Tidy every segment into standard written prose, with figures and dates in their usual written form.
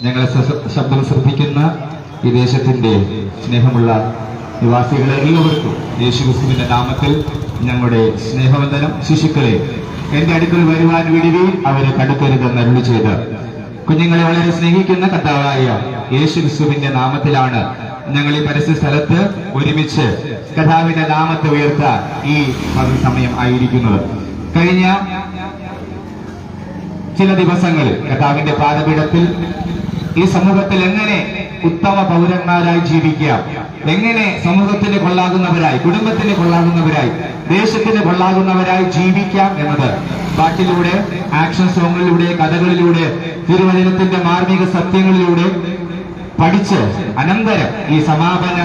ഞങ്ങളെ ശബ്ദം ശ്രദ്ധിക്കുന്ന ഈ ദേശത്തിന്റെ സ്നേഹമുള്ള നിവാസികളെ എല്ലാവർക്കും യേശുക്രിസ്തുവിന്റെ നാമത്തിൽ ഞങ്ങളുടെ സ്നേഹവന്ദനം. ശിശുക്കളെ എന്റെ അടുക്കൽ വരുവാൻ വിടുവീൻ, അവരെ തടുക്കരുതെന്ന് അരുളി ചെയ്ത് കുഞ്ഞുങ്ങളെ വളരെ സ്നേഹിക്കുന്ന കർത്താവായ യേശുക്രിസ്തുവിന്റെ നാമത്തിലാണ് ഞങ്ങൾ ഈ പരസ്യ സ്ഥലത്ത് ഒരുമിച്ച് കർത്താവിന്റെ നാമത്തെ ഉയർത്താൻ ഈ സമയം ആയിരിക്കുന്നത്. കഴിഞ്ഞ ചില ദിവസങ്ങളിൽ കർത്താവിന്റെ പാദപീഠത്തിൽ ഈ സമൂഹത്തിൽ എങ്ങനെ ഉത്തമ പൗരന്മാരായി ജീവിക്കാം, എങ്ങനെ സമൂഹത്തിന് കൊള്ളാകുന്നവരായി, കുടുംബത്തിന് കൊള്ളാകുന്നവരായി, ദേശത്തിന് കൊള്ളാകുന്നവരായി ജീവിക്കാം എന്നത് പാട്ടിലൂടെ, ആക്ഷൻ സോങ്ങിലൂടെ, കഥകളിലൂടെ, തിരുവചനത്തിന്റെ മാർമിക സത്യങ്ങളിലൂടെ പഠിച്ച് അനന്തരം ഈ സമാപന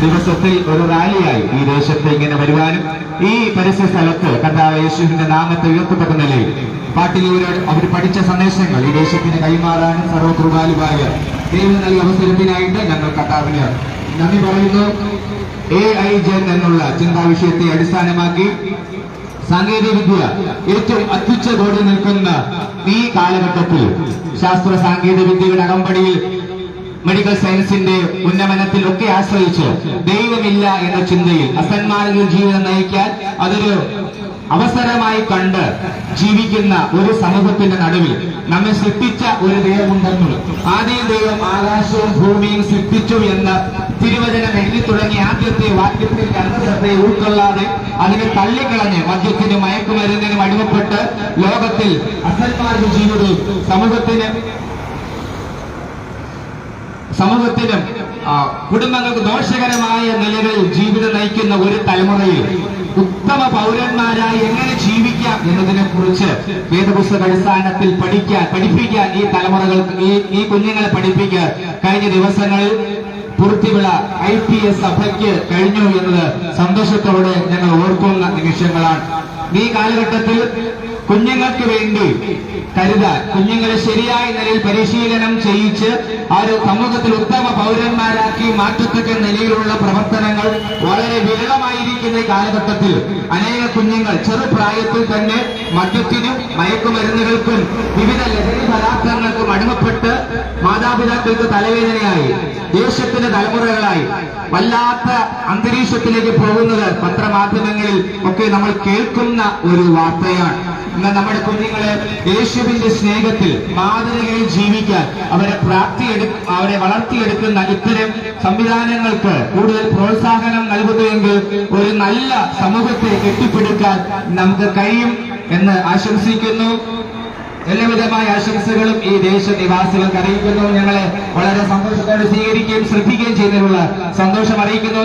ദിവസത്തിൽ ഒരു റാലിയായി ഈ ദേശത്ത് ഇങ്ങനെ വരുവാനും ഈ പരിസര സ്ഥലത്ത് കർത്താവ് യേശുവിന്റെ നാമത്തെ ഉയർത്തപ്പെട്ട നിലയിൽ പാട്ടിലൂടെ അവർ പഠിച്ച സന്ദേശങ്ങൾ ഈ ദേശത്തിന് കൈമാറാനും സർവകൃപാലുവായ ദൈവം നൽകിയ അവസരത്തിനായിട്ട് ഞങ്ങൾ കർത്താവിന് നന്ദി പറയുന്നു. AI-Gen എന്നുള്ള ചിന്താ വിഷയത്തെ അടിസ്ഥാനമാക്കി സാങ്കേതിക വിദ്യ ഏറ്റവും അത്യുച്ചതോടെ നിൽക്കുന്ന ഈ കാലഘട്ടത്തിൽ ശാസ്ത്ര സാങ്കേതിക വിദ്യയുടെ അകമ്പടിയിൽ മെഡിക്കൽ സയൻസിന്റെ ഉന്നമനത്തിൽ ഒക്കെ ആശ്രയിച്ച് ദൈവമില്ല എന്ന ചിന്തയിൽ അസന്മാർഗ ജീവിതം നയിക്കാൻ അതൊരു അവസരമായി കണ്ട് ജീവിക്കുന്ന ഒരു സമൂഹത്തിന്റെ നടുവിൽ നമ്മെ സൃഷ്ടിച്ച ഒരു ദൈവമുണ്ടെന്നും ആദ്യം ദൈവം ആകാശവും ഭൂമിയും സൃഷ്ടിച്ചു എന്ന് തിരുവചനം എഴുതി തുടങ്ങിയ ആദ്യത്തെ വാക്യത്തിന്റെ അന്തസത്തെ ഉൾക്കൊള്ളാതെ അതിനെ തള്ളിക്കളഞ്ഞ് മദ്യത്തിനും മയക്കുമരുന്നിനും അടിമപ്പെട്ട് ലോകത്തിൽ അസന്മാർഗ ജീവിതവും സമൂഹത്തിനും കുടുംബങ്ങൾക്ക് ദോഷകരമായ നിലകളിൽ ജീവിതം നയിക്കുന്ന ഒരു തലമുറയിൽ ഉത്തമ പൗരന്മാരായി എങ്ങനെ ജീവിക്കാം എന്നതിനെ കുറിച്ച് വേദപുസ്തക അടിസ്ഥാനത്തിൽ പഠിപ്പിക്കാൻ ഈ തലമുറകൾക്ക് ഈ കുഞ്ഞുങ്ങളെ പഠിപ്പിക്കാൻ കഴിഞ്ഞ ദിവസങ്ങളിൽ പൂർത്തിവിള IPS സഭയ്ക്ക് കഴിഞ്ഞു എന്നത് സന്തോഷത്തോടെ ഞങ്ങൾ ഓർക്കുന്ന നിമിഷങ്ങളാണ്. ഈ കാലഘട്ടത്തിൽ കുഞ്ഞുങ്ങൾക്ക് വേണ്ടി കരുതാൻ, കുഞ്ഞുങ്ങളെ ശരിയായ നിലയിൽ പരിശീലനം ചെയ്യിച്ച് ആ ഒരു സമൂഹത്തിൽ ഉത്തമ പൗരന്മാരാക്കി മാറ്റത്തക്ക നിലയിലുള്ള പ്രവർത്തനങ്ങൾ വളരെ വിരളമായിരിക്കുന്ന ഈ കാലഘട്ടത്തിൽ അനേക കുഞ്ഞുങ്ങൾ ചെറുപ്രായത്തിൽ തന്നെ മദ്യത്തിനും മയക്കുമരുന്നുകൾക്കും വിവിധ ലഹരി പദാർത്ഥങ്ങൾക്കും അടിമപ്പെട്ട് മാതാപിതാക്കൾക്ക് തലവേദനയായി ദേശത്തിന്റെ തലമുറകളായി വല്ലാത്ത അന്തരീക്ഷത്തിലേക്ക് പോകുന്നത് പത്രമാധ്യമങ്ങളിൽ ഒക്കെ നമ്മൾ കേൾക്കുന്ന ഒരു വാർത്തയാണ്. എന്നാൽ നമ്മുടെ കുഞ്ഞുങ്ങളെ യേശുവിന്റെ സ്നേഹത്തിൽ മാതൃകയിൽ ജീവിക്കാൻ അവരെ വളർത്തിയെടുക്കുന്ന ഇത്തരം സംവിധാനങ്ങൾക്ക് കൂടുതൽ പ്രോത്സാഹനം നൽകുന്നുവെങ്കിൽ ഒരു നല്ല സമൂഹത്തെ കെട്ടിപ്പടുക്കാൻ നമുക്ക് കഴിയും എന്ന് ആശംസിക്കുന്നു. എല്ലാവിധമായ ആശംസകളും ഈ ദേശനിവാസികൾക്ക് അറിയിക്കുന്നു. ഞങ്ങളെ വളരെ സന്തോഷത്തോടെ സ്വീകരിക്കുകയും ശ്രദ്ധിക്കുകയും ചെയ്യുന്നതിനുള്ള സന്തോഷം അറിയിക്കുന്നു.